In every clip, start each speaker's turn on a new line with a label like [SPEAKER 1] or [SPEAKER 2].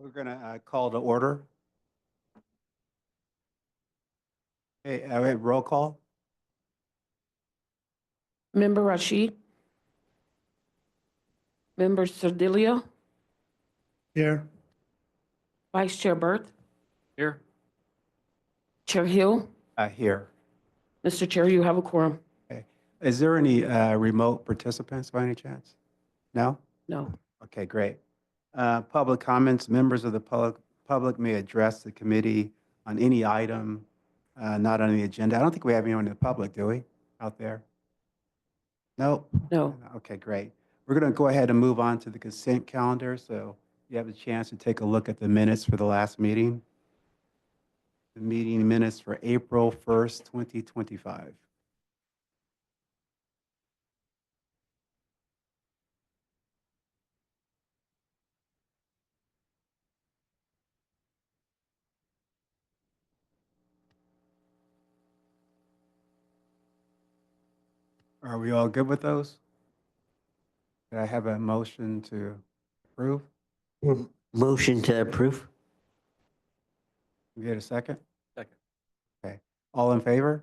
[SPEAKER 1] We're going to call to order. Okay, we have roll call.
[SPEAKER 2] Member Rashid. Member Sardilio.
[SPEAKER 1] Here.
[SPEAKER 2] Vice Chair Berth.
[SPEAKER 3] Here.
[SPEAKER 2] Chair Hill.
[SPEAKER 1] Here.
[SPEAKER 2] Mr. Chair, you have a quorum.
[SPEAKER 1] Okay. Is there any remote participants by any chance? No?
[SPEAKER 2] No.
[SPEAKER 1] Okay, great. Public comments. Members of the public may address the committee on any item not on the agenda. I don't think we have anyone in the public, do we, out there? Nope.
[SPEAKER 2] No.
[SPEAKER 1] Okay, great. We're going to go ahead and move on to the consent calendar. So you have a chance to take a look at the minutes for the last meeting. The meeting minutes for April 1st, 2025. Are we all good with those? Did I have a motion to approve?
[SPEAKER 4] Motion to approve.
[SPEAKER 1] We get a second?
[SPEAKER 3] Second.
[SPEAKER 1] Okay. All in favor?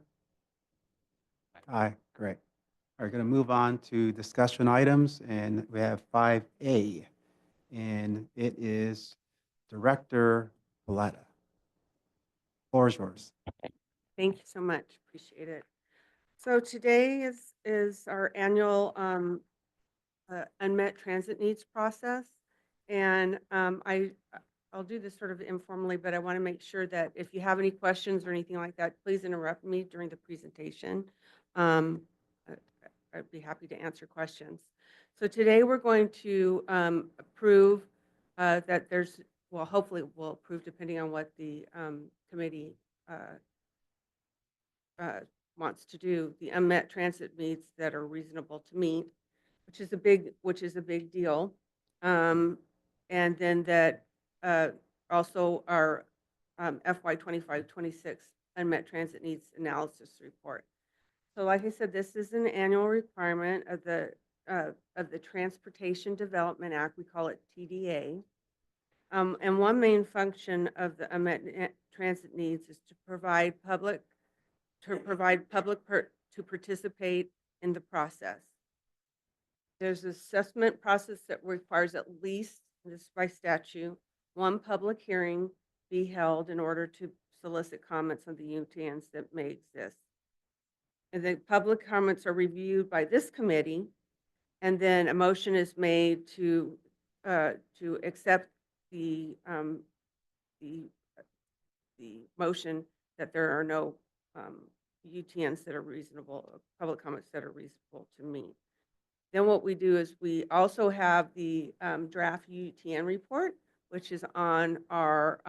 [SPEAKER 1] Aye. Great. We're going to move on to discussion items, and we have 5A, and it is Director Paletta. Floor is yours.
[SPEAKER 5] Thank you so much. Appreciate it. So today is our annual unmet transit needs process, and I'll do this sort of informally, but I want to make sure that if you have any questions or anything like that, please interrupt me during the presentation. I'd be happy to answer questions. So today we're going to approve that there's, well, hopefully we'll approve depending on what the committee wants to do, the unmet transit needs that are reasonable to meet, which is a big deal. And then that also our FY 25-26 unmet transit needs analysis report. So like I said, this is an annual requirement of the Transportation Development Act. We call it TDA. And one main function of the unmet transit needs is to participate in the process. There's an assessment process that requires at least, this is by statute, one public hearing be held in order to solicit comments on the UTNs that may exist. And the public comments are reviewed by this committee, and then a motion is made to accept the motion that there are no UTNs that are reasonable, public comments that are reasonable to meet. Then what we do is we also have the draft UTN report, which is on our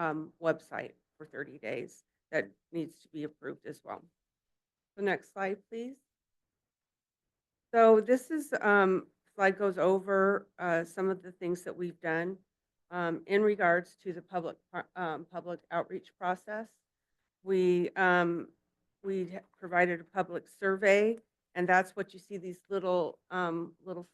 [SPEAKER 5] website for 30 days that needs to be approved as well. So next slide, please. So this is slide goes over some of the things that we've done in regards to the public outreach process. We provided a public survey, and that's what you see, these little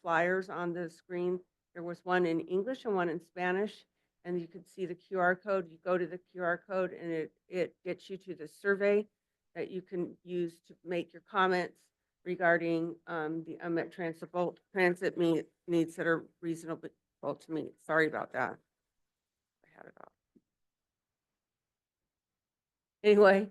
[SPEAKER 5] flyers on the screen. There was one in English and one in Spanish, and you could see the QR code. You go to the QR code and it gets you to the survey that you can use to make your comments regarding the unmet transit needs that are reasonable to meet. Sorry about that. I had it off. Anyway,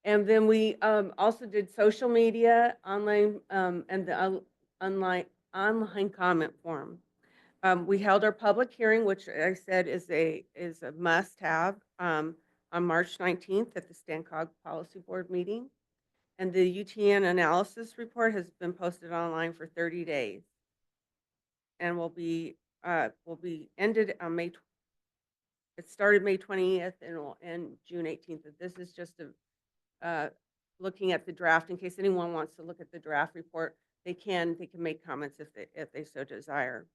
[SPEAKER 5] and then we also did social media, online, and the online comment form. We held our public hearing, which I said is a must-have, on March 19th at the STAC Policy Board meeting. And the UTN analysis report has been posted online for 30 days, and will be ended on May. It started May 20th and will end June 18th. This is just looking at the draft. In case anyone wants to look at the draft report, they can make comments if they so desire.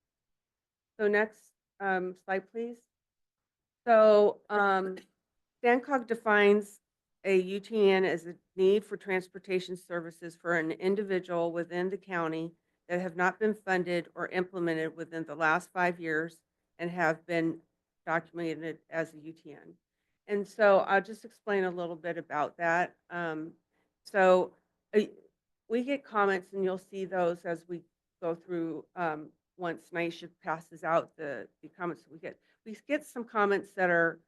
[SPEAKER 5] So next slide, please. So STANCOG defines a UTN as a need for transportation services for an individual within the county that have not been funded or implemented within the last 5 years and have been documented as a UTN. And so I'll just explain a little bit about that. So uh, we get comments, and you'll see those as we go through, once NYSHA passes out the comments that we get. We get some comments that are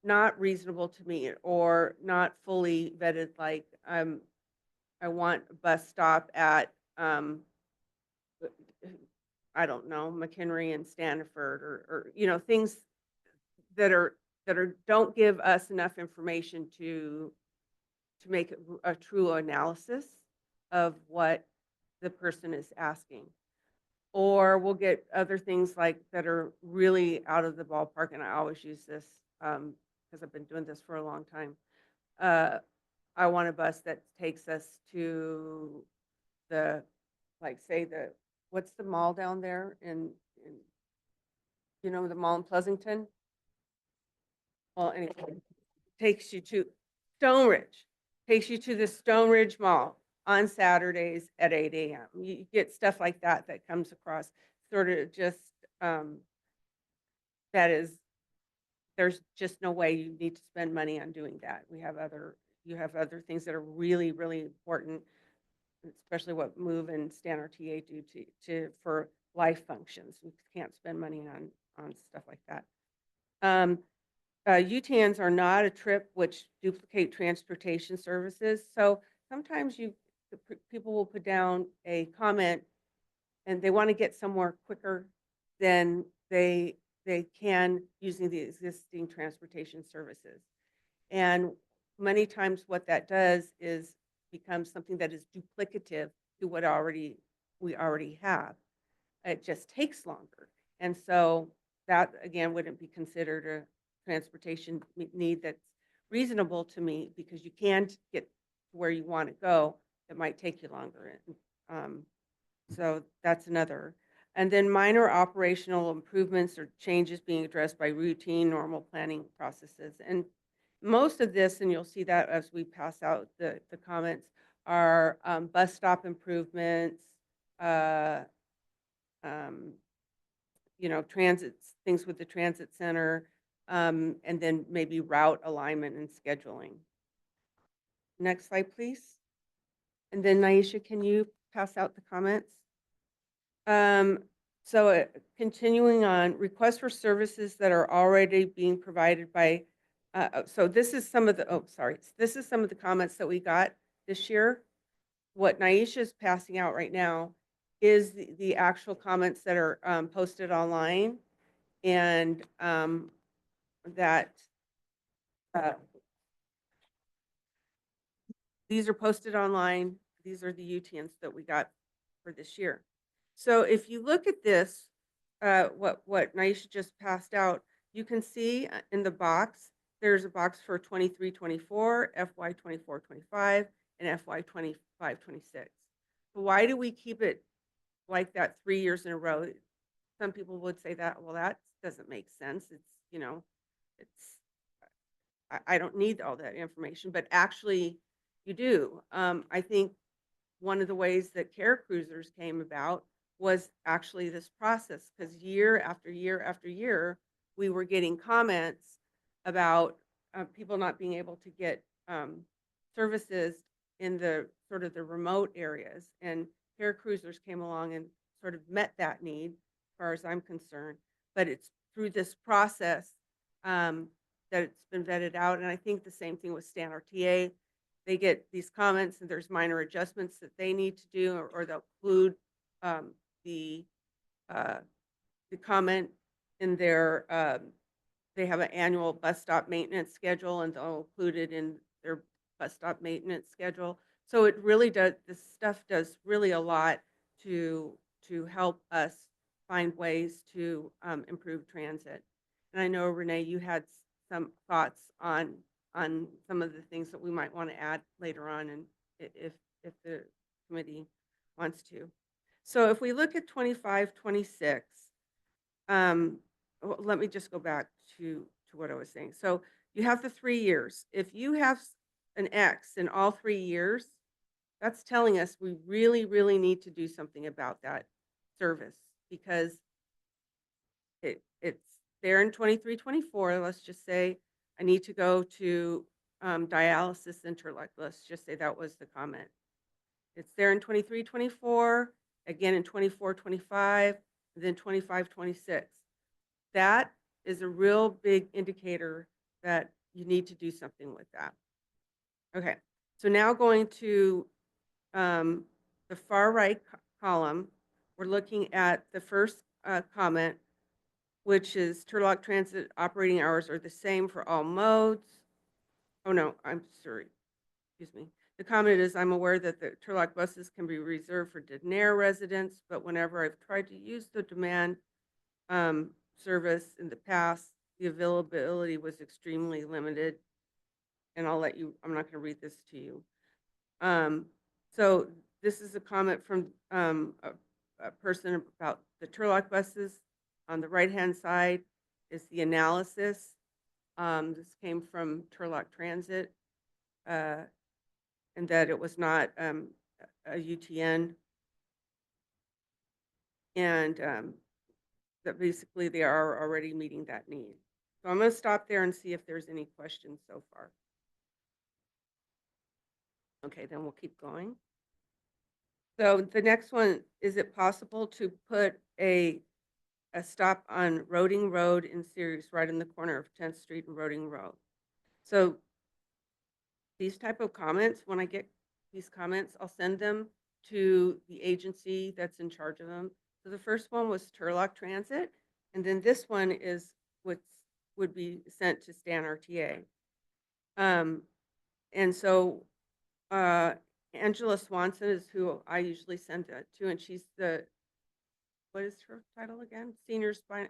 [SPEAKER 5] not reasonable to me or not fully vetted, like I want a bus stop at, I don't know, McHenry and Stanford, or things that don't give us enough information to make a true analysis of what the person is asking. Or we'll get other things like that are really out of the ballpark, and I always use this because I've been doing this for a long time. I want a bus that takes us to the, like, say, what's the mall down there in the mall in Pleasanton? Well, anyway, takes you to Stone Ridge, takes you to the Stone Ridge Mall on Saturdays at 8 a.m. You get stuff like that that comes across sort of just, there's just no way you need to spend money on doing that. You have other things that are really, really important, especially what MOVE and Stan RTA do for life functions. We can't spend money on stuff like that. UTANs are not a trip which duplicate transportation services. So sometimes people will put down a comment and they want to get somewhere quicker than they can using the existing transportation services. And many times what that does is become something that is duplicative to what we already have. It just takes longer. And so that, again, wouldn't be considered a transportation need that's reasonable to me, because you can't get to where you want to go. It might take you longer. So that's another. And then minor operational improvements or changes being addressed by routine, normal planning processes. And most of this, and you'll see that as we pass out the comments, are bus stop improvements, transit, things with the transit center, and then maybe route alignment and scheduling. Next slide, please. And then Naisha, can you pass out the comments? So continuing on, requests for services that are already being provided by, so this is some of the, this is some of the comments that we got this year. What Naisha is passing out right now is the actual comments that are posted online, and that these are posted online. These are the UTNs that we got for this year. So if you look at this, what Naisha just passed out, you can see in the box, there's a box for 23-24, FY 24-25, and FY 25-26. So why do we keep it like that 3 years in a row? Some people would say that, well, that doesn't make sense. I don't need all that information, but actually you do. I think one of the ways that Care Cruisers came about was actually this process, because year after year after year, we were getting comments about people not being able to get services in the sort of the remote areas, and Care Cruisers came along and sort of met that need, as far as I'm concerned. But it's through this process that it's been vetted out, and I think the same thing with Stan RTA. They get these comments, and there's minor adjustments that they need to do, or they'll include the comment in their, they have an annual bus stop maintenance schedule, and they'll include it in their bus stop maintenance schedule. So it really does, this stuff does really a lot to help us find ways to improve transit. And I know, Renee, you had some thoughts on some of the things that we might want to add later on, and if the committee wants to. So if we look at 25-26, let me just go back to what I was saying. So you have the 3 years. If you have an X in all 3 years, that's telling us we really, really need to do something about that service, because there in 23, 24. Let's just say I need to go to dialysis center, like, let's just say that was the comment. It's there in 23, 24, again in 24, 25, and then 25, 26. That is a real big indicator that you need to do something with that. Okay, so now going to the far right column, we're looking at the first comment, which is Turlock Transit operating hours are the same for all modes. Oh no, I'm sorry, excuse me. The comment is, I'm aware that the Turlock buses can be reserved for Denair residents, but whenever I've tried to use the demand service in the past, the availability was extremely limited. And I'll let you, I'm not going to read this to you. So this is a comment from a person about the Turlock buses. On the right-hand side is the analysis. This came from Turlock Transit, and that it was not a UTN. And that basically they are already meeting that need. So I'm going to stop there and see if there's any questions so far. Okay, then we'll keep going. So the next one, is it possible to put a stop on Roding Road in Sirius, right in the corner of 10th Street and Roding Road? So these type of comments, when I get these comments, I'll send them to the agency that's in charge of them. So the first one was Turlock Transit, and then this one is what would be sent to Stan RTA. And so Angela Swanson is who I usually send that to, and she's the, what is her title again? Senior spine.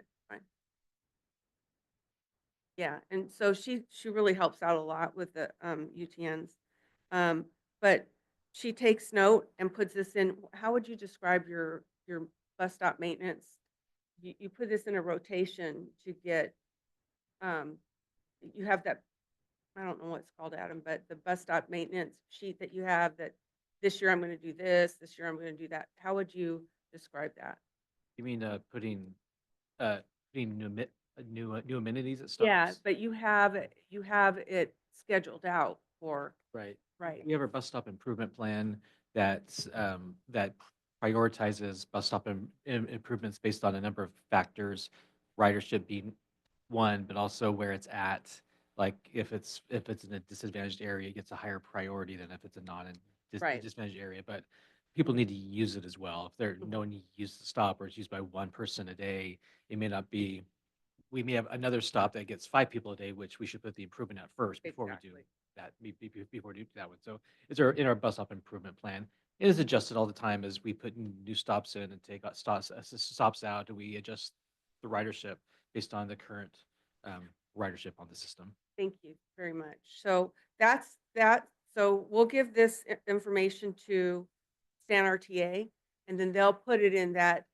[SPEAKER 5] Yeah, and so she really helps out a lot with the UTNs. But she takes note and puts this in. How would you describe your bus stop maintenance? You put this in a rotation to get, you have that, I don't know what it's called, Adam, but the bus stop maintenance sheet that you have, that this year I'm going to do this year I'm going to do that. How would you describe that?
[SPEAKER 3] You mean putting new amenities at stops?
[SPEAKER 5] Yeah, but you have it scheduled out for,
[SPEAKER 3] Right.
[SPEAKER 5] right.
[SPEAKER 3] We have our bus stop improvement plan that prioritizes bus stop improvements based on a number of factors, ridership being one, but also where it's at. Like if it's in a disadvantaged area, it gets a higher priority than if it's a
[SPEAKER 5] Right.
[SPEAKER 3] disadvantaged area. But people need to use it as well. If they're no one used the stop or it's used by one person a day, it may not be. We may have another stop that gets 5 people a day, which we should put the improvement at first before we do
[SPEAKER 5] Exactly.
[SPEAKER 3] that. Before we do that one. So it's in our bus stop improvement plan. It is adjusted all the time as we put new stops in and take out stops out. And we adjust the ridership based on the current ridership on the system.
[SPEAKER 5] Thank you very much. So that's that. So we'll give this information to Stan RTA, and then they'll put it in that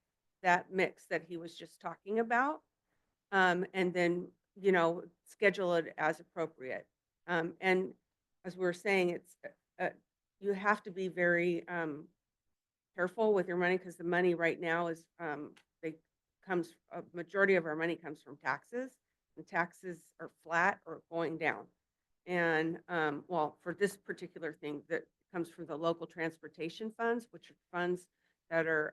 [SPEAKER 5] mix that he was just talking about, and then schedule it as appropriate. And as we were saying, it's you have to be very careful with your money, because the money right now is a majority of our money comes from taxes, and taxes are flat or going down. And well, for this particular thing, that comes from the local transportation funds, which are funds that are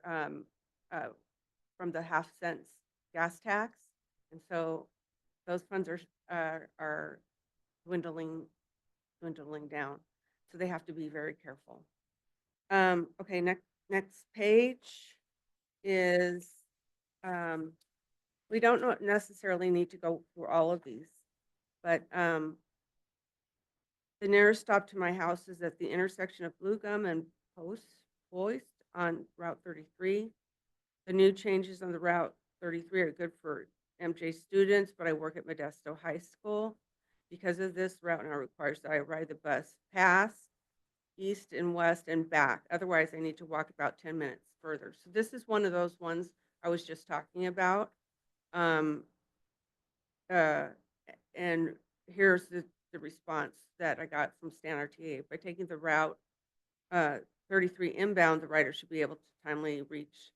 [SPEAKER 5] from the 0.5 cents gas tax, and so those funds are dwindling down, so they have to be very careful. Okay, next page is, we don't necessarily need to go through all of these, but the nearest stop to my house is at the intersection of Blue Gum and Poist on Route 33. The new changes on the Route 33 are good for MJ students, but I work at Modesto High School. Because of this, route now requires that I ride the bus past, east and west and back. Otherwise, I need to walk about 10 minutes further. So this is one of those ones I was just talking about. And here's the response that I got from Stan RTA. By taking the route 33 inbound, the rider should be able to timely reach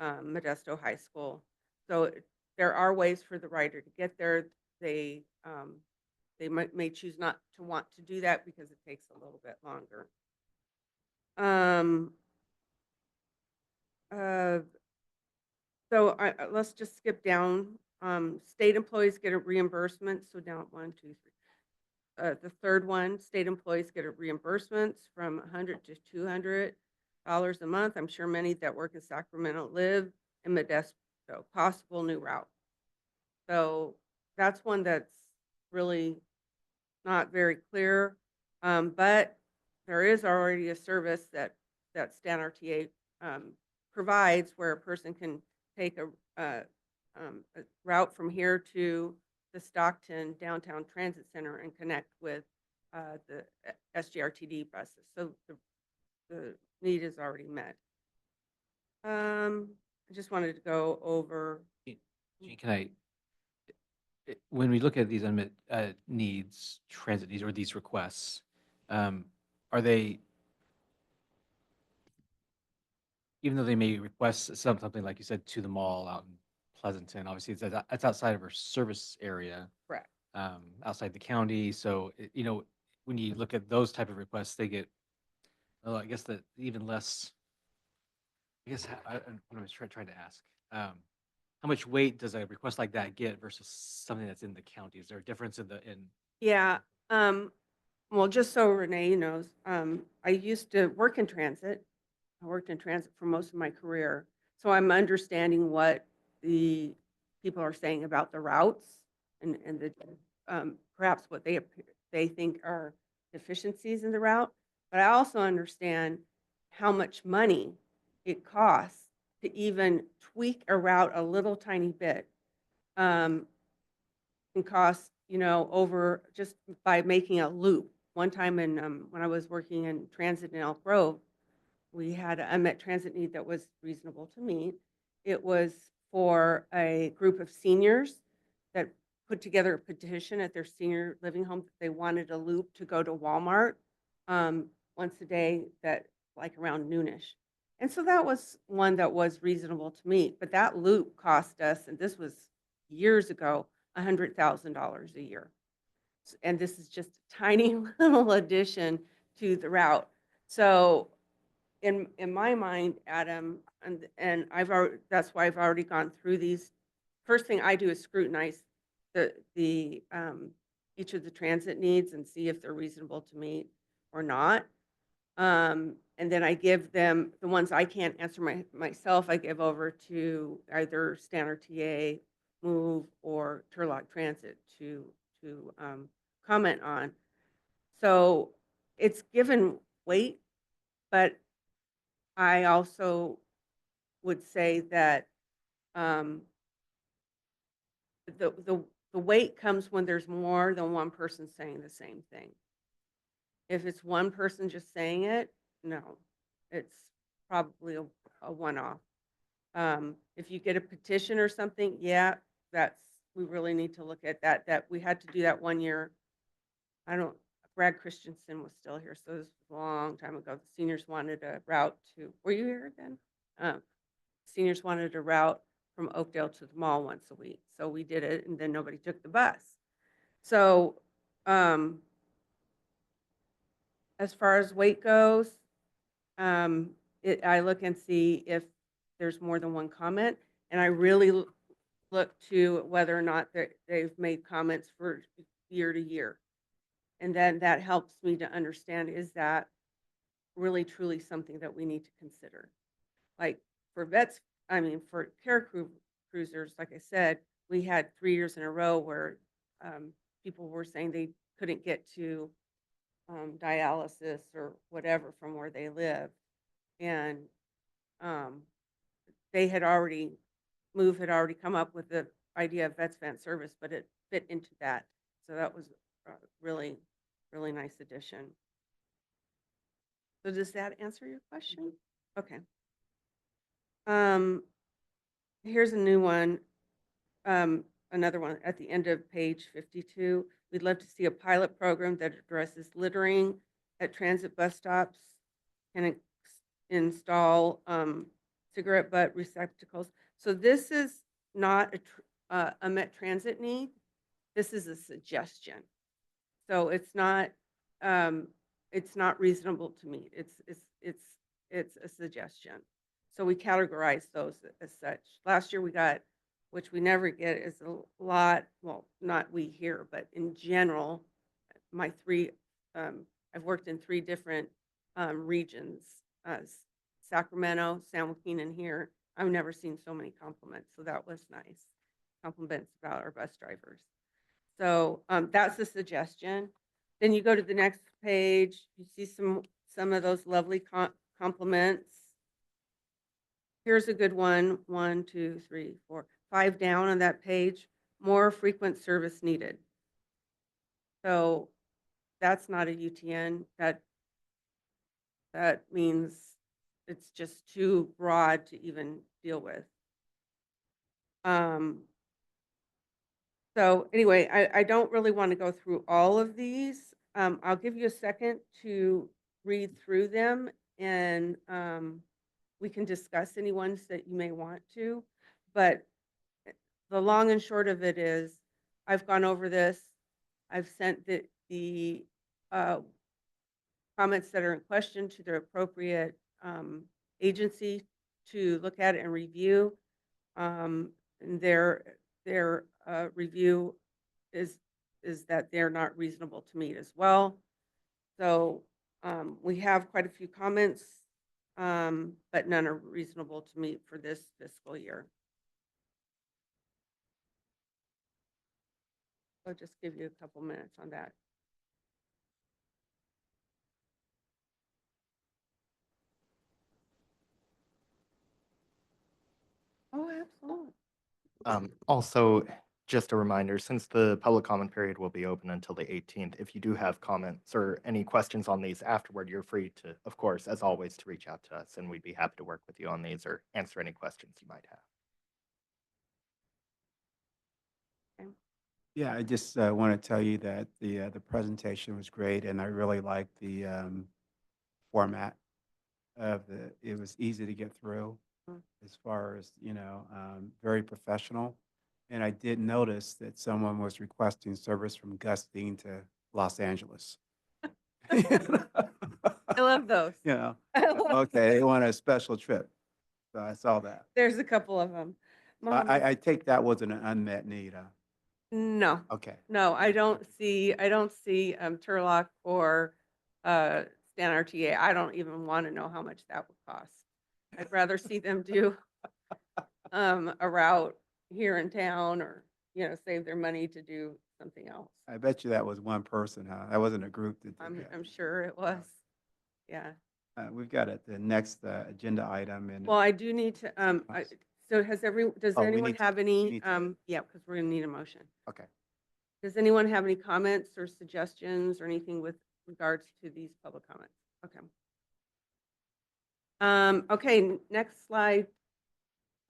[SPEAKER 5] Modesto High School. So there are ways for the rider to get there. They may choose not to want to do that because it takes a little bit longer. Uh, So let's just skip down. State employees get a reimbursement. So down 1, 2, 3. The third one, state employees get a reimbursements from $100 to $200 a month. I'm sure many that work in Sacramento live in Modesto. Possible new route. So that's one that's really not very clear. But there is already a service that Stan RTA provides where a person can take a route from here to the Stockton Downtown Transit Center and connect with the SGRTD buses. So the need is already met. I just wanted to go over.
[SPEAKER 3] Gene, can when we look at these unmet needs, transit needs, or these requests, are they, even though they may request something like you said to the mall out in Pleasanton, obviously it's outside of our service area,
[SPEAKER 5] Correct.
[SPEAKER 3] outside the county. So, when you look at those type of requests, they get, I guess that even less, I guess, what I was trying to ask, how much weight does a request like that get versus something that's in the county? Is there a difference in
[SPEAKER 5] Yeah. Well, just so Renee knows, I used to work in transit. I worked in transit for most of my career. So I'm understanding what the people are saying about the routes and the perhaps what they think are deficiencies in the route. But I also understand how much money it costs to even tweak a route a little tiny bit. Can cost, over just by making a loop. One time when I was working in transit in Elk Grove, we had an unmet transit need that was reasonable to meet. It was for a group of seniors that put together a petition at their senior living home that they wanted a loop to go to Walmart once a day, that like around noonish. And so that was one that was reasonable to meet. But that loop cost us, and this was years ago, $100,000 a year. And this is just a tiny little addition to the route. So in my mind, Adam, and that's why I've already gone through these. First thing I do is scrutinize the each of the transit needs and see if they're reasonable to meet or not. And then I give them the ones I can't answer myself. I give over to either Stan RTA, Move, or Turlock Transit to comment on. So it's given weight, but I also would say that the weight comes when there's more than one person saying the same thing. If it's one person just saying it, no, it's probably a one-off. If you get a petition or something, yeah, we really need to look at that. That we had to do that one year. Brad Christensen was still here, so this was a long time ago. The seniors wanted a route to, were you here then? Seniors wanted a route from Oakdale to the mall once a week. So we did it, and then nobody took the bus. So as far as weight goes, I look and see if there's more than one comment, and I really look to whether or not they've made comments for year to year. And then that helps me to understand, is that really truly something that we need to consider? Like for for cruisers, like I said, we had 3 years in a row where people were saying they couldn't get to dialysis or whatever from where they live. And Move had already come up with the idea of Vets Van service, but it fit into that. So that was a really, really nice addition. So does that answer your question? Okay. Here's a new one. Another one at the end of page 52. We'd love to see a pilot program that addresses littering at transit bus stops and install cigarette butt receptacles. So this is not unmet transit need. This is a suggestion. So it's not reasonable to meet. It's a suggestion. So we categorize those as such. Last year we got, which we never get, is a lot, well, not we here, but in general, my three, I've worked in 3 different regions, Sacramento, San Joaquin, and here. I've never seen so many compliments, so that was nice. Compliments about our bus drivers. So that's a suggestion. Then you go to the next page, you see some of those lovely compliments. Here's a good one. 1, 2, 3, 4, 5 down on that page. More frequent service needed. So that's not a UTN. That means it's just too broad to even deal with. So anyway, I don't really want to go through all of these. I'll give you a second to read through them, and we can discuss any ones that you may want to. But the long and short of it is, I've gone over this. I've sent the comments that are in question to the appropriate agency to look at and review. And their review is that they're not reasonable to meet as well. So we have quite a few comments, but none are reasonable to meet for this fiscal year. I'll just give you a couple minutes on that. Oh, absolutely.
[SPEAKER 6] Also, just a reminder, since the public comment period will be open until the 18th, if you do have comments or any questions on these afterward, you're free to, of course, as always, to reach out to us, and we'd be happy to work with you on these or answer any questions you might have.
[SPEAKER 1] Yeah, I just want to tell you that the presentation was great, and I really liked the format of it was easy to get through as far as, very professional. And I did notice that someone was requesting service from Gustine to Los Angeles.
[SPEAKER 5] I love those.
[SPEAKER 1] You know,
[SPEAKER 5] I love
[SPEAKER 1] okay, they want a special trip. So I saw that.
[SPEAKER 5] There's a couple of them.
[SPEAKER 1] I take that wasn't an unmet need.
[SPEAKER 5] No,
[SPEAKER 1] Okay.
[SPEAKER 5] no, I don't see Turlock or Stan RTA. I don't even want to know how much that would cost. I'd rather see them do a route here in town, or save their money to do something else.
[SPEAKER 1] I bet you that was one person, huh? That wasn't a group that did that.
[SPEAKER 5] I'm sure it was. Yeah.
[SPEAKER 1] We've got the next agenda item, and
[SPEAKER 5] Well, I do need to, so does
[SPEAKER 1] Oh, we
[SPEAKER 5] anyone
[SPEAKER 1] need to-
[SPEAKER 5] have
[SPEAKER 1] we
[SPEAKER 5] any,
[SPEAKER 1] need to-
[SPEAKER 5] yeah, because we're gonna need a motion.
[SPEAKER 1] okay.
[SPEAKER 5] Does anyone have any comments or suggestions or anything with regards to these public comments? Okay. Okay, next slide.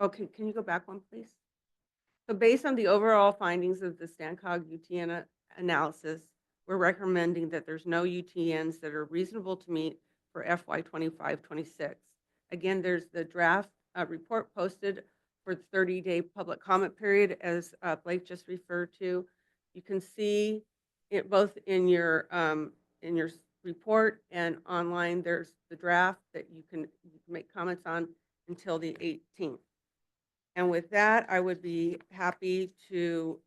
[SPEAKER 5] Okay, can you go back one, please? So based on the overall findings of the STANCOG UTN analysis, we're recommending that there's no UTNs that are reasonable to meet for FY 25-26. Again, there's the draft report posted for the 30-day public comment period, as Blake just referred to. You can see it both in your report and online. There's the draft that you can make comments on until the 18th. And with that, I would be happy to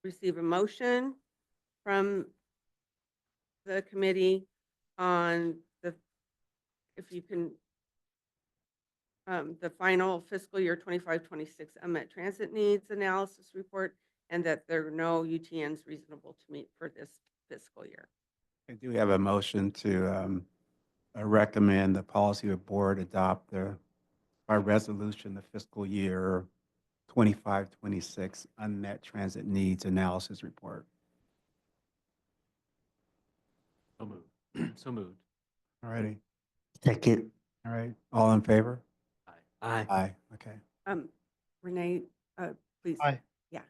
[SPEAKER 5] receive a motion from the committee on the final fiscal year 25-26 unmet transit needs analysis report, and that there are no UTNs reasonable to meet for this fiscal year.
[SPEAKER 1] I do have a motion to recommend the policy board adopt by resolution the fiscal year 25-26 unmet transit needs analysis report.
[SPEAKER 3] So moved. So moved.
[SPEAKER 1] All righty.
[SPEAKER 4] Second.
[SPEAKER 1] All right. All in favor?
[SPEAKER 3] Aye.
[SPEAKER 1] Aye. Okay.
[SPEAKER 5] Renee, please.
[SPEAKER 6] Aye.
[SPEAKER 5] Yeah.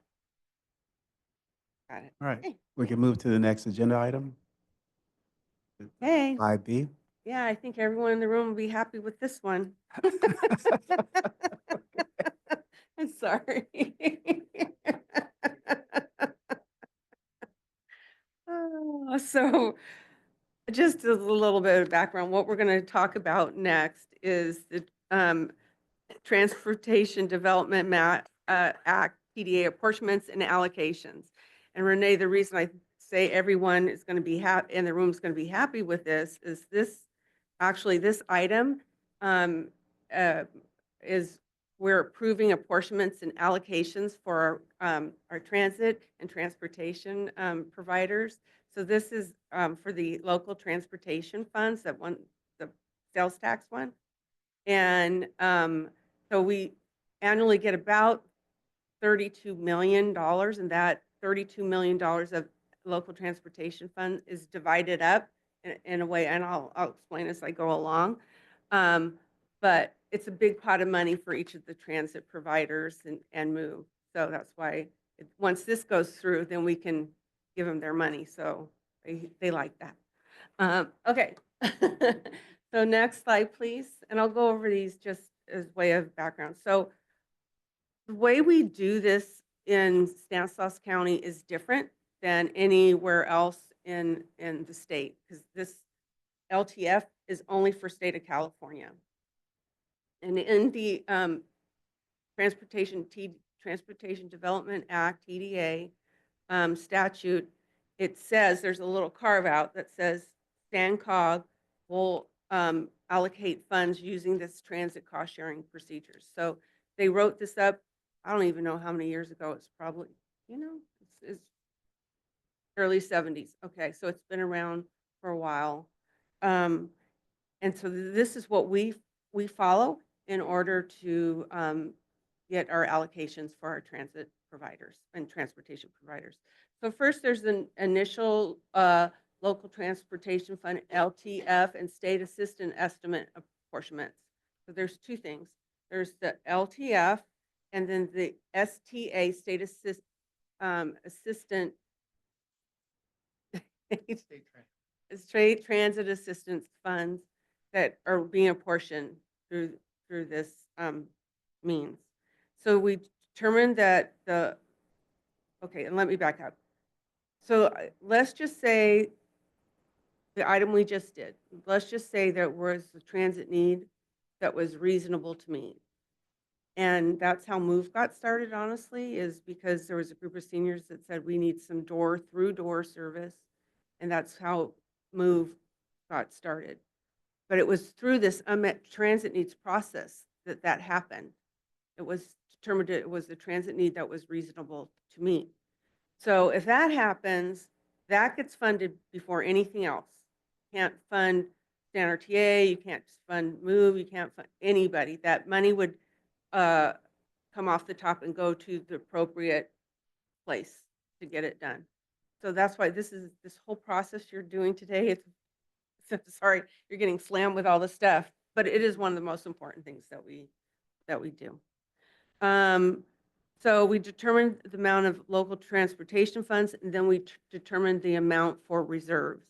[SPEAKER 5] Got it.
[SPEAKER 1] All right.
[SPEAKER 5] Okay.
[SPEAKER 1] We can move to the next agenda item.
[SPEAKER 5] Hey.
[SPEAKER 1] 5B.
[SPEAKER 5] Yeah, I think everyone in the room will be happy with this one. Sorry. So just a little bit of background. What we're going to talk about next is the Transportation Development Act, TDA apportionments and allocations. And Renee, the reason I say everyone is going to be happy in the room is going to be happy with this is actually this item um, uh, is we're approving apportionments and allocations for our transit and transportation providers. So this is for the local transportation funds, that one, the sales tax one. And so we annually get about $32 million, and that $32 million of local transportation fund is divided up in a way, and I'll explain as I go along. But it's a big pot of money for each of the transit providers and move. So that's why once this goes through, then we can give them their money. So they like that. Okay. So next slide, please. And I'll go over these just as way of background. So the way we do this in Stanislaus County is different than anywhere else in the state, because this LTF is only for state of California. And in the Transportation Development Act, TDA statute, it says there's a little carve out that says StanCog will allocate funds using this transit cost sharing procedures. So they wrote this up, I don't even know how many years ago. It's probably, it's early 70s. Okay, so it's been around for a while. And so this is what we follow in order to get our allocations for our transit providers and transportation providers. So first there's an initial local transportation fund, LTF, and state assistant estimate apportionments. So there's two things. There's the LTF and then the STA, state assistant Straight transit assistance funds that are being apportioned through this means. So we determined that okay, and let me back up. So let's just say the item we just did, let's just say there was a transit need that was reasonable to meet. And that's how MOVE got started, honestly, is because there was a group of seniors that said we need some door-through-door service. And that's how MOVE got started. But it was through this unmet transit needs process that happened. It was determined it was the transit need that was reasonable to meet. So if that happens, that gets funded before anything else. You can't fund standard TA, you can't fund MOVE, you can't fund anybody. That money would come off the top and go to the appropriate place to get it done. So that's why this whole process you're doing today, sorry, you're getting slammed with all the stuff, but it is one of the most important things that we do. So we determined the amount of local transportation funds, and then we determined the amount for reserves.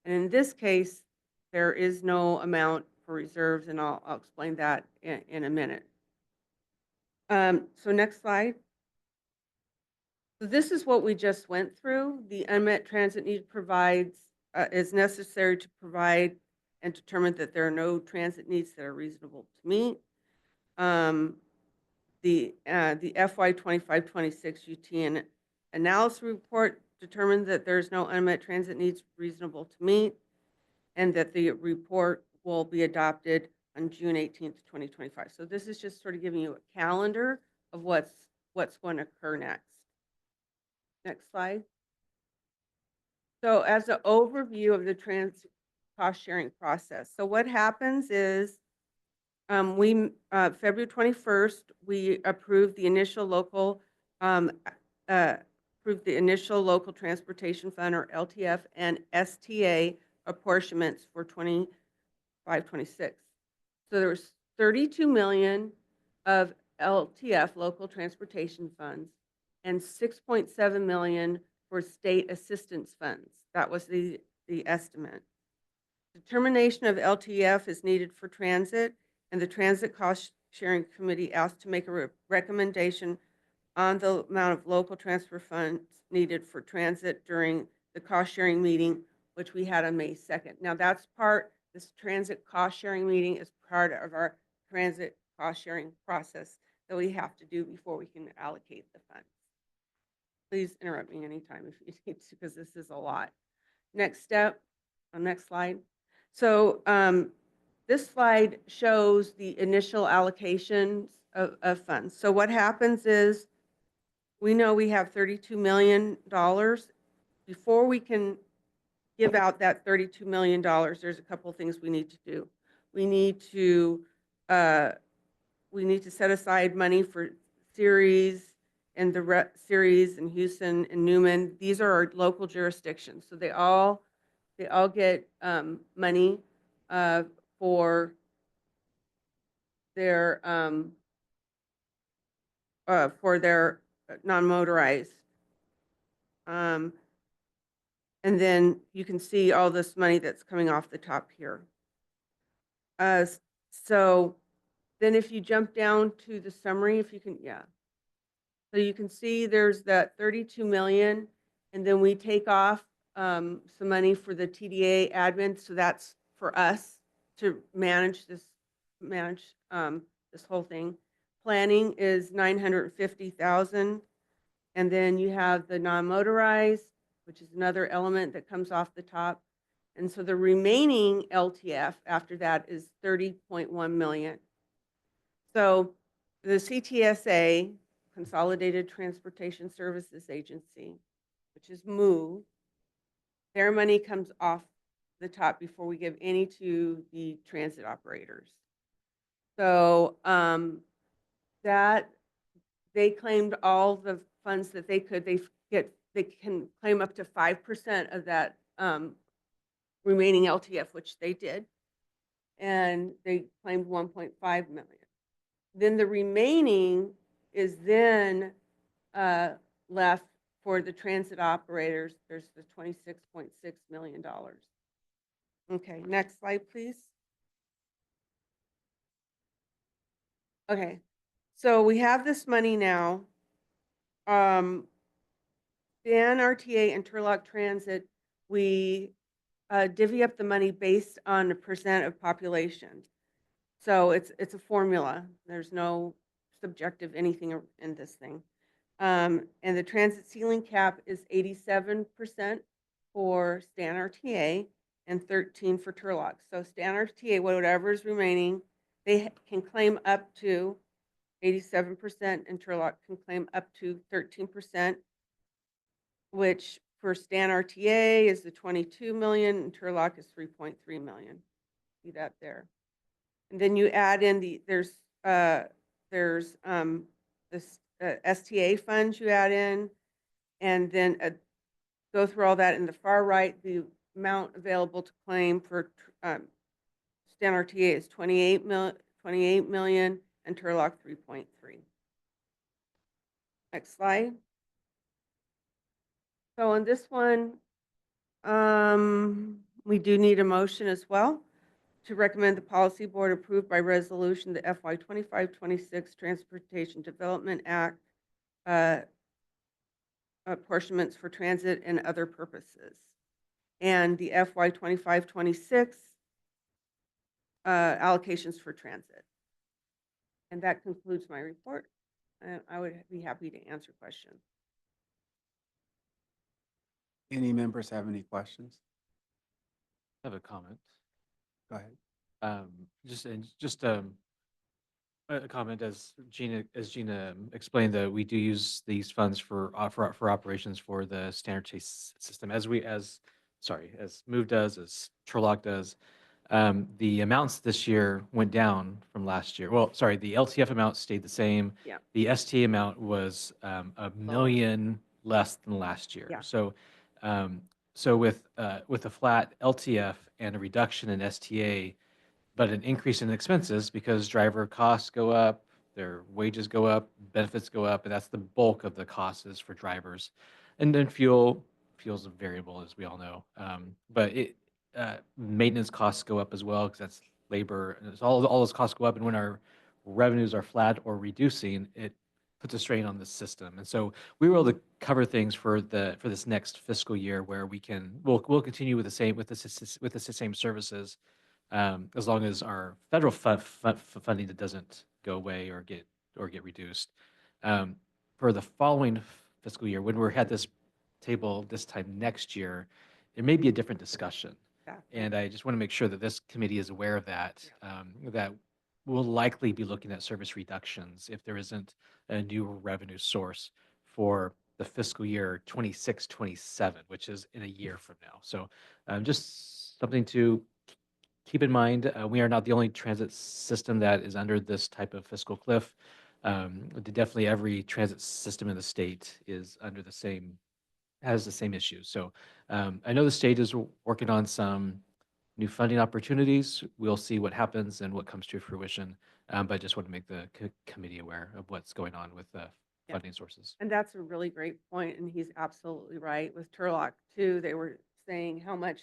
[SPEAKER 5] And in this case, there is no amount for reserves, and I'll explain that in a minute. So next slide. So this is what we just went through. The unmet transit need provides is necessary to provide and determine that there are no transit needs that are reasonable to meet. The FY 25-26 UTN analysis report determined that there's no unmet transit needs reasonable to meet, and that the report will be adopted on June 18th, 2025. So this is just sort of giving you a calendar of what's going to occur next. Next slide. So as an overview of the transit cost sharing process. So what happens is February 21st, we approved the initial local transportation fund, or LTF, and STA apportionments for 25-26. So there was 32 million of LTF, local transportation funds, and 6.7 million for state assistance funds. That was the estimate. Determination of LTF is needed for transit, and the transit cost Sharing Committee asked to make a recommendation on the amount of local transfer funds needed for transit during the cost-sharing meeting, which we had on May 2nd. Now, this transit cost-sharing meeting is part of our transit cost-sharing process that we have to do before we can allocate the funds. Please interrupt me anytime if you need to, because this is a lot. Next step, next slide. So this slide shows the initial allocations of funds. So what happens is, we know we have $32 million. Before we can give out that $32 million, there's a couple of things we need to do. We need to set aside money for Ceres and the Ceres and Houston and Newman. These are our local jurisdictions, so they all get money for their non-motorized. And then you can see all this money that's coming off the top here. So then if you jump down to the summary, if you can, yeah. So you can see there's that 32 million, and then we take off some money for the TDA admin. So that's for us to manage this whole thing. Planning is 950,000. And then you have the non-motorized, which is another element that comes off the top. And so the remaining LTF after that is 30.1 million. So the CTSA, Consolidated Transportation Services Agency, which is MOVE, their money comes off the top before we give any to the transit operators. So that they claimed all the funds that they could. They can claim up to 5% of that remaining LTF, which they did, and they claimed 1.5 million. Then the remaining is then left for the transit operators. There's the $26.6 million. Okay, next slide, please. Okay, so we have this money now. The NRTA Interlock Transit, we divvy up the money based on the percent of population. So it's a formula. There's no subjective anything in this thing. And the transit ceiling cap is 87% for Stan RTA and 13% for Turlock. So Stan RTA, whatever is remaining, they can claim up to 87%, and Turlock can claim up to 13%, which for Stan RTA is the 22 million, and Turlock is 3.3 million. See that there. And then you add in there's this STA funds you add in, and then go through all that. In the far right, the amount available to claim for Stan RTA is 28 million, and Turlock 3.3. Next slide. So on this one, we do need a motion as well to recommend the policy board approve by resolution the FY 25-26 Transportation Development Act apportionments for transit and other purposes, and the FY 25-26 allocations for transit. And that concludes my report. I would be happy to answer questions.
[SPEAKER 1] Any members have any questions?
[SPEAKER 3] I have a comment.
[SPEAKER 1] Go ahead.
[SPEAKER 3] Just a comment, as Gina explained, that we do use these funds for operations for the standard chase system, as MOVE does, as Turlock does. The amounts this year went down from last year. Well, sorry, the LTF amount stayed the same.
[SPEAKER 5] Yeah.
[SPEAKER 3] The ST amount was $1 million less than last year.
[SPEAKER 5] Yeah.
[SPEAKER 3] So with a flat LTF and a reduction in STA, but an increase in expenses because driver costs go up, their wages go up, benefits go up, and that's the bulk of the costs is for drivers. And then fuel's a variable, as we all know. But maintenance costs go up as well because that's labor, and it's all those costs go up. And when revenues are flat or reducing, it puts a strain on the system. And so we were able to cover things for this next fiscal year where we'll continue with the same services, as long as our federal funding doesn't go away or get reduced. For the following fiscal year, when we're at this table this time next year, it may be a different discussion.
[SPEAKER 5] Exactly.
[SPEAKER 3] And I just want to make sure that this committee is aware of that, that we'll likely be looking at service reductions if there isn't a new revenue source for the fiscal year 26, 27, which is in a year from now. So just something to keep in mind. We are not the only transit system that is under this type of fiscal cliff. Definitely every transit system in the state is under has the same issues. So I know the state is working on some new funding opportunities. We'll see what happens and what comes to fruition. But I just want to make the committee aware of what's going on with the funding sources.
[SPEAKER 5] And that's a really great point, and he's absolutely right. With Turlock too, they were saying how much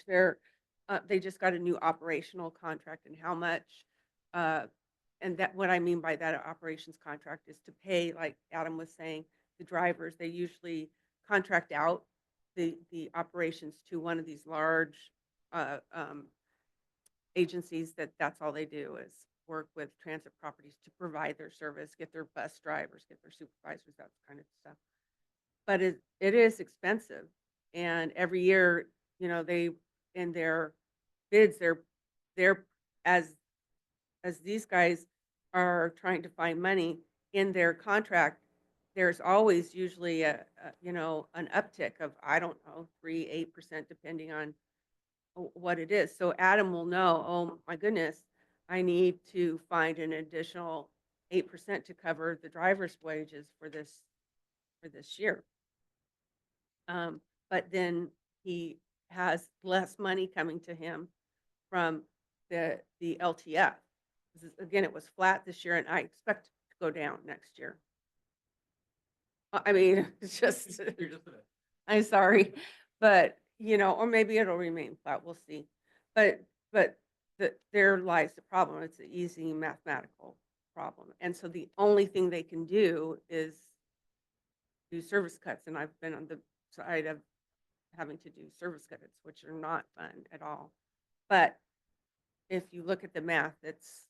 [SPEAKER 5] they just got a new operational contract and how much, and that what I mean by that operations contract is to pay, like Adam was saying, the drivers. They usually contract out the operations to one of these large agencies that's all they do is work with transit properties to provide their service, get their bus drivers, get their supervisors, that kind of stuff. But it is expensive. And every year, they, in their bids, they're as these guys are trying to find money in their contract, there's always usually an uptick of, I don't know, 3-8%, depending on what it is. So Adam will know, oh my goodness, I need to find an additional 8% to cover the driver's wages for this year. But then he has less money coming to him from the LTF. Again, it was flat this year, and I expect it to go down next year. I mean, it's just, I'm sorry, but or maybe it'll remain flat. We'll see. But there lies the problem. It's an easy mathematical problem, and so the only thing they can do is do service cuts. And I've been on the side of having to do service cuts, which are not fun at all. But if you look at the math, it's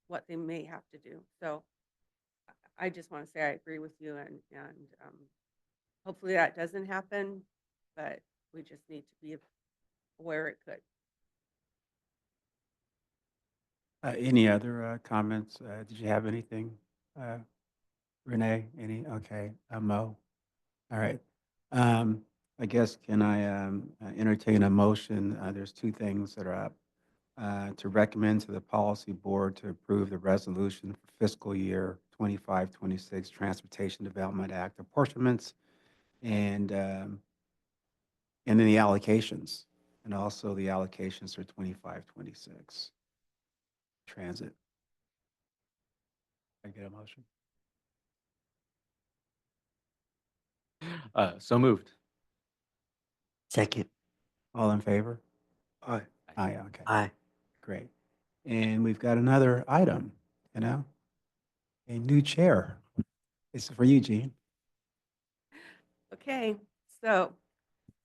[SPEAKER 5] what they may have to do. So I just want to say I agree with you, and hopefully that doesn't happen, but we just need to be aware it could.
[SPEAKER 1] Any other comments? Did you have anything? Renee, Okay. Mo? All right. I guess, can I entertain a motion? There's two things that are up. To recommend to the policy board to approve the resolution for fiscal year 25-26 Transportation Development Act apportionments and then the allocations, and also the allocations for 25-26 transit. I get a motion?
[SPEAKER 3] So moved.
[SPEAKER 4] Second.
[SPEAKER 1] All in favor? Aye. Aye, okay.
[SPEAKER 4] Aye.
[SPEAKER 1] Great. And we've got another item, a new chair. It's for you, Jean.
[SPEAKER 5] Okay, so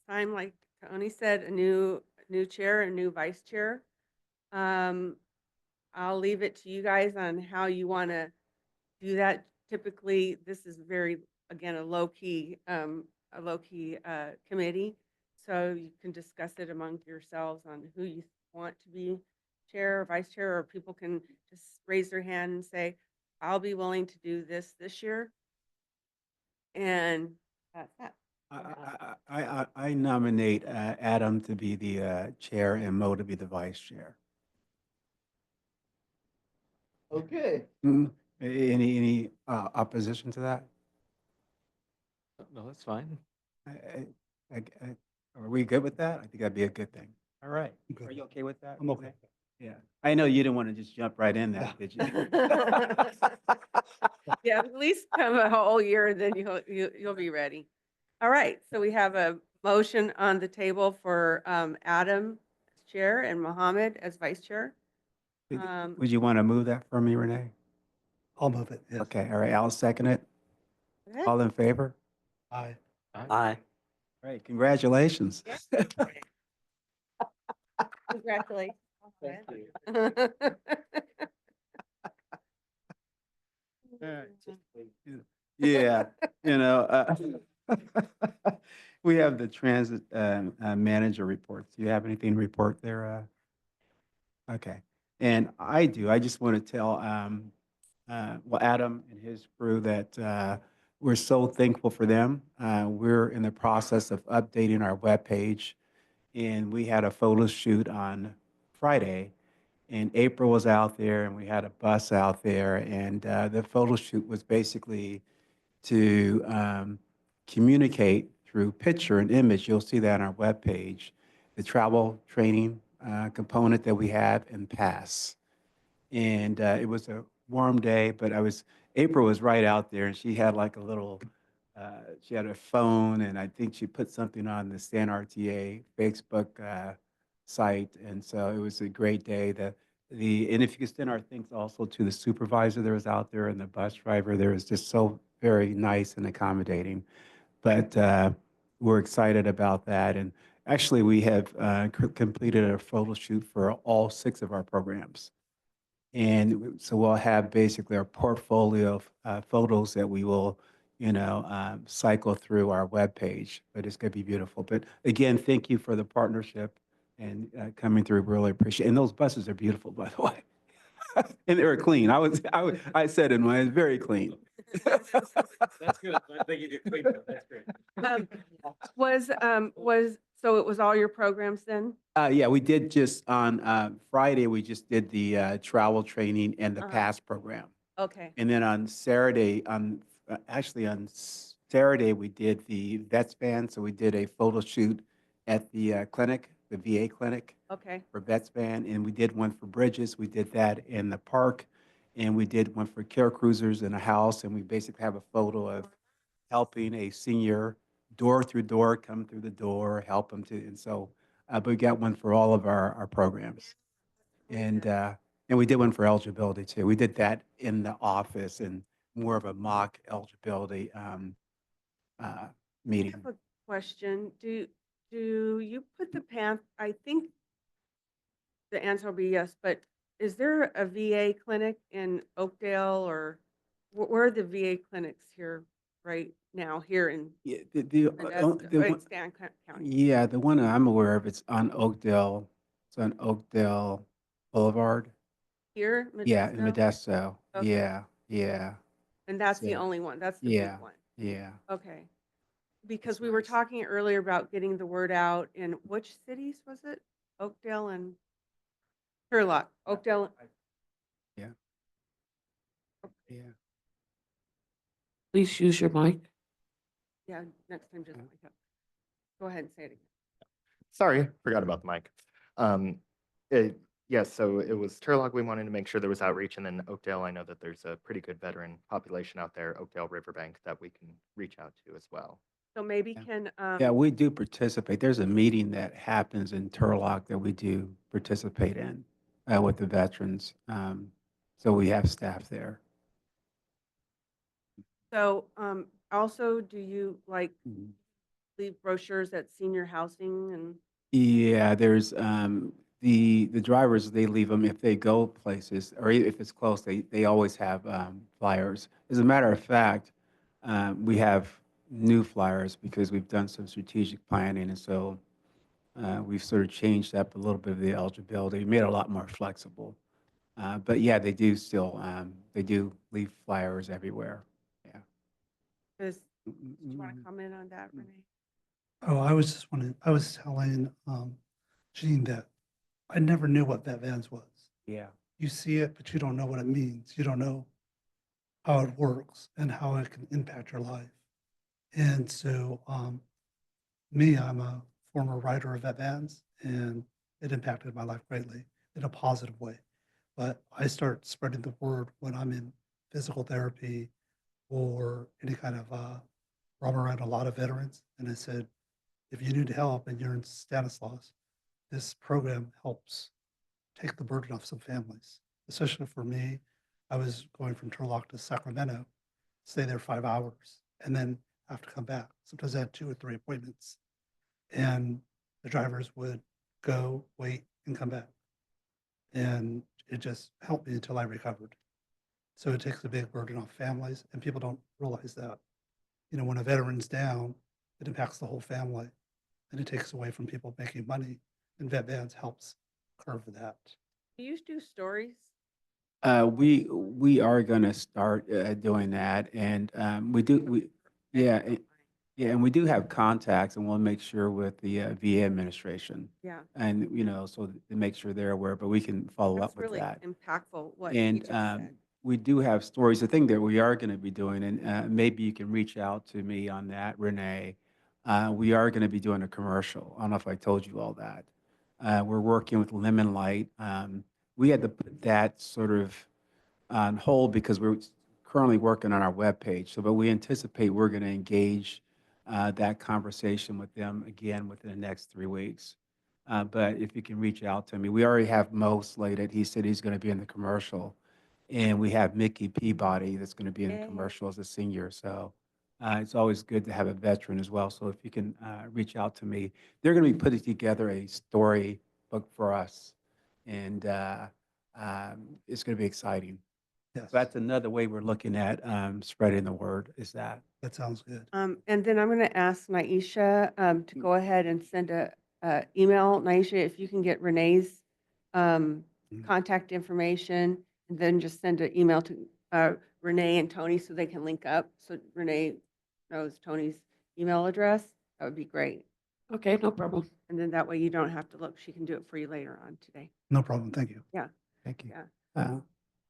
[SPEAKER 5] time, like Tony said, a new chair, a new vice chair. I'll leave it to you guys on how you want to do that. Typically, this is again, a low key committee. So you can discuss it among yourselves on who you want to be chair or vice chair, or people can just raise their hand and say, I'll be willing to do this year. And that's that.
[SPEAKER 1] I nominate Adam to be the chair and Mo to be the vice chair.
[SPEAKER 6] Okay.
[SPEAKER 1] Any opposition to that?
[SPEAKER 3] No, that's fine.
[SPEAKER 1] Are we good with that? I think that'd be a good thing. All right.
[SPEAKER 7] Okay.
[SPEAKER 1] Are you okay with that?
[SPEAKER 7] I'm okay.
[SPEAKER 1] Yeah. I know you didn't want to just jump right in there, did you?
[SPEAKER 5] Yeah, at least come a whole year, and then you'll be ready. All right, so we have a motion on the table for Adam as chair and Mohammed as vice chair.
[SPEAKER 1] Would you want to move that for me, Renee?
[SPEAKER 7] I'll move it, yes.
[SPEAKER 1] Okay, all right, I'll second it.
[SPEAKER 5] Good.
[SPEAKER 1] All in favor?
[SPEAKER 7] Aye.
[SPEAKER 4] Aye.
[SPEAKER 1] Great, congratulations.
[SPEAKER 5] Congratulations.
[SPEAKER 3] Thank you.
[SPEAKER 1] Yeah, you know, we have the transit manager reports. Do you have anything to report there? Okay, and I do. I just want to tell, well, Adam and his crew that we're so thankful for them. We're in the process of updating our webpage, and we had a photo shoot on Friday, and April was out there, and we had a bus out there, and the photo shoot was basically to communicate through picture and image. You'll see that on our webpage, the travel training component that we have in PASS. And it was a warm day, but April was right out there, and she had like a little, she had a phone, and I think she put something on the Stan RTA Facebook site, and so it was a great day. And if you could send our thanks also to the supervisor that was out there and the bus driver, there was just so very nice and accommodating. But we're excited about that, and actually we have completed a photo shoot for all 6 of our programs. And so we'll have basically our portfolio of photos that we will, cycle through our webpage, but it's going to be beautiful. But again, thank you for the partnership and coming through. Really appreciate it. And those buses are beautiful, by the way. And they were clean. I said it, it's very clean.
[SPEAKER 3] That's good. Thank you. That's great.
[SPEAKER 5] So it was all your programs then?
[SPEAKER 1] Yeah, we did just on Friday, we just did the travel training and the
[SPEAKER 5] Uh-huh.
[SPEAKER 1] PASS program.
[SPEAKER 5] Okay,
[SPEAKER 1] And then on Saturday, actually on Saturday, we did the vets band. So we did a photo shoot at the clinic, the VA clinic
[SPEAKER 5] okay,
[SPEAKER 1] for vets band. And we did one for Bridges. We did that in the park. And we did one for care cruisers in a house. And we basically have a photo of helping a senior door through door, come through the door, help them to, and so, but we got one for all of our programs. And we did one for eligibility too. We did that in the office and more of a mock eligibility
[SPEAKER 5] I
[SPEAKER 1] meeting.
[SPEAKER 5] have a question. Do you put the I think the answer will be yes, but is there a VA clinic in Oakdale or where are the VA clinics here right now, here in
[SPEAKER 1] Yeah,
[SPEAKER 5] Stan County?
[SPEAKER 1] yeah, the one I'm aware of, it's on Oakdale, it's on Oakdale Boulevard.
[SPEAKER 5] Here,
[SPEAKER 1] Yeah, in
[SPEAKER 5] Modesto?
[SPEAKER 1] Modesto.
[SPEAKER 5] Okay.
[SPEAKER 1] Yeah,
[SPEAKER 5] And that's the
[SPEAKER 1] So,
[SPEAKER 5] only one, that's the
[SPEAKER 1] yeah,
[SPEAKER 5] big one.
[SPEAKER 1] yeah.
[SPEAKER 5] Okay. Because
[SPEAKER 1] That's
[SPEAKER 5] we were
[SPEAKER 1] nice.
[SPEAKER 5] talking earlier about getting the word out in which cities was it? Oakdale and Turlock. Oakdale.
[SPEAKER 1] Yeah. Yeah.
[SPEAKER 2] Please use your mic.
[SPEAKER 5] Yeah, next time just
[SPEAKER 1] Yeah.
[SPEAKER 5] like that. Go ahead and say it again.
[SPEAKER 6] Sorry, forgot about the mic. Yes, so it was Turlock. We wanted to make sure there was outreach, and then Oakdale. I know that there's a pretty good veteran population out there, Oakdale Riverbank, that we can reach out to as well.
[SPEAKER 5] So maybe
[SPEAKER 1] Yeah.
[SPEAKER 5] can,
[SPEAKER 1] Yeah, we do participate. There's a meeting that happens in Turlock that we do participate in with the veterans. So we have staff there.
[SPEAKER 5] so also do you like
[SPEAKER 1] Mhm.
[SPEAKER 5] leave brochures at senior housing and,
[SPEAKER 1] Yeah, there's the drivers, they leave them if they go places or if it's close, they always have flyers. As a matter of fact, we have new flyers because we've done some strategic planning, and so we've sort of changed up a little bit of the eligibility, made it a lot more flexible. But yeah, they do leave flyers everywhere. Yeah.
[SPEAKER 5] do you want to
[SPEAKER 1] Mm,
[SPEAKER 5] comment on that, Renee?
[SPEAKER 7] Oh, I was telling Jean that I never knew what vet vans was.
[SPEAKER 1] yeah.
[SPEAKER 7] You see it, but you don't know what it means. You don't know how it works and how it can impact your life. And so, I'm a former writer of vet vans, and it impacted my life greatly in a positive way. But I start spreading the word when I'm in physical therapy or any kind of, I'm around a lot of veterans. And I said, if you need help and you're in Stanislaus, this program helps take the burden off some families, especially for me. I was going from Turlock to Sacramento, stay there 5 hours, and then have to come back. Sometimes I had 2 or 3 appointments. And the drivers would go, wait, and come back. And it just helped me until I recovered. So it takes a big burden off families, and people don't realize that. You know, when a veteran's down, it impacts the whole family, and it takes away from people making money, and vet vans helps curb that.
[SPEAKER 5] Do you do stories?
[SPEAKER 1] We are going to start doing that, and yeah, yeah, and we do have contacts, and we'll make sure with the VA administration,
[SPEAKER 5] Yeah,
[SPEAKER 1] and so to make sure they're aware. But we can follow
[SPEAKER 5] that's
[SPEAKER 1] up with
[SPEAKER 5] really
[SPEAKER 1] that.
[SPEAKER 5] impactful what you
[SPEAKER 1] And
[SPEAKER 5] just said.
[SPEAKER 1] we do have stories. The thing that we are going to be doing, and maybe you can reach out to me on that, Renee. We are going to be doing a commercial. I don't know if I told you all that. We're working with Lemon Light. We had to put that sort of on hold because we're currently working on our webpage. So, but we anticipate we're going to engage that conversation with them again within the next 3 weeks. But if you can reach out to me, we already have Mo slated. He said he's going to be in the commercial. And we have Mickey Peabody that's going to be in the
[SPEAKER 5] Yay.
[SPEAKER 1] commercial as a senior. So it's always good to have a veteran as well. So if you can reach out to me, they're going to be putting together a story book for us. And it's going to be exciting.
[SPEAKER 7] Yes,
[SPEAKER 1] That's another way we're looking at spreading the word is that.
[SPEAKER 7] that sounds good.
[SPEAKER 5] And then I'm going to ask Naisha to go ahead and send a email. Naisha, if you can get Renee's contact information, and then just send an email to Renee and Tony so they can link up. So Renee knows Tony's email address. That would be great.
[SPEAKER 2] Okay, no problem.
[SPEAKER 5] And then that way you don't have to look. She can do it for you later on today.
[SPEAKER 7] No problem. Thank you.
[SPEAKER 1] Thank you.
[SPEAKER 5] Yeah.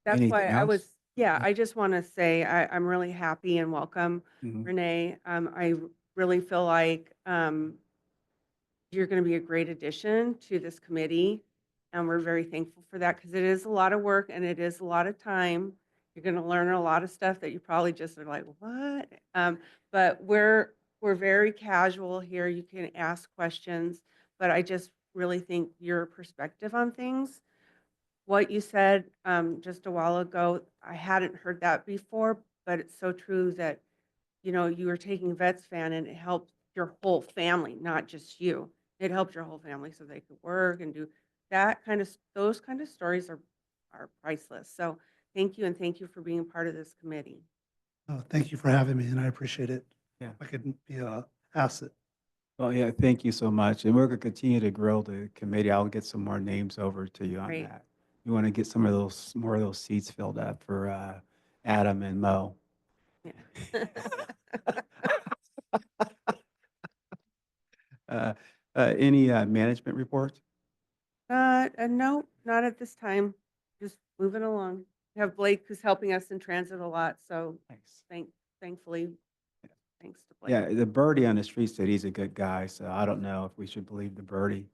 [SPEAKER 5] That's why
[SPEAKER 1] Anything
[SPEAKER 5] I
[SPEAKER 1] else?
[SPEAKER 5] was,
[SPEAKER 1] Yeah.
[SPEAKER 5] I just want to say I'm really happy and welcome
[SPEAKER 1] Mhm.
[SPEAKER 5] Renee. I really feel like you're going to be a great addition to this committee. And we're very thankful for that because it is a lot of work and it is a lot of time. You're going to learn a lot of stuff that you probably just are like, what? But we're very casual here. You can ask questions, but I just really think your perspective on things, what you said just a while ago, I hadn't heard that before, but it's so true that, you were taking Vets Fan and it helped your whole family, not just you. It helped your whole family so they could work and do that kind of, those kind of stories are priceless. So thank you, and thank you for being part of this committee.
[SPEAKER 7] Oh, thank you for having me, and I appreciate it.
[SPEAKER 1] Yeah.
[SPEAKER 7] I could be a asset.
[SPEAKER 1] Well, yeah, thank you so much. And we're going to continue to grow the committee. I'll get some more names over to you on
[SPEAKER 5] Great.
[SPEAKER 1] that. We want to get some of those, more of those seats filled up for Adam and Mo.
[SPEAKER 5] Yeah.
[SPEAKER 1] Any management reports?
[SPEAKER 5] No, not at this time. Just moving along. We have Blake who's helping us in transit a lot, so
[SPEAKER 1] Thanks.
[SPEAKER 5] thankfully, thanks to Blake.
[SPEAKER 1] Yeah, the birdie on the street said he's a good guy, so I don't know if we should believe the birdie.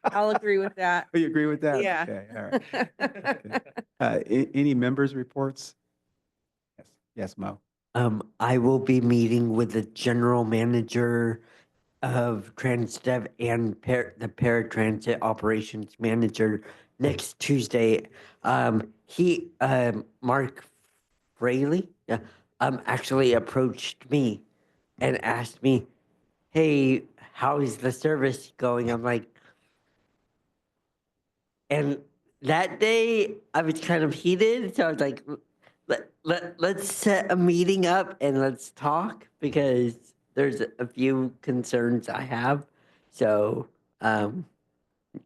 [SPEAKER 5] I'll agree with that.
[SPEAKER 1] Oh, you agree with that?
[SPEAKER 5] Yeah.
[SPEAKER 1] Okay, all right. Okay. Any members' reports? Yes, yes, Mo.
[SPEAKER 4] I will be meeting with the general manager of TransDev and the paratransit operations manager next Tuesday. Mark Fraley, actually approached me and asked me, "Hey, how is the service going?" I'm like, and that day I was kind of heated, so I was like, let's set a meeting up and let's talk because there's a few concerns I have. So,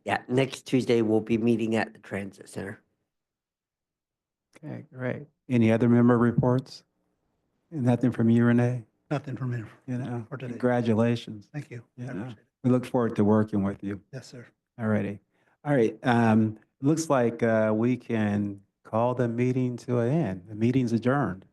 [SPEAKER 4] yeah, next Tuesday we'll be meeting at the transit center.
[SPEAKER 1] Okay, great. Any other member reports? Nothing from you, Renee?
[SPEAKER 7] Nothing for me.
[SPEAKER 1] For
[SPEAKER 7] today.
[SPEAKER 1] Congratulations.
[SPEAKER 7] Thank you. I
[SPEAKER 1] Yeah.
[SPEAKER 7] appreciate it.
[SPEAKER 1] We look forward to working with you.
[SPEAKER 7] Yes, sir.
[SPEAKER 1] All righty. All right. Looks like we can call the meeting to an end. The meeting's adjourned.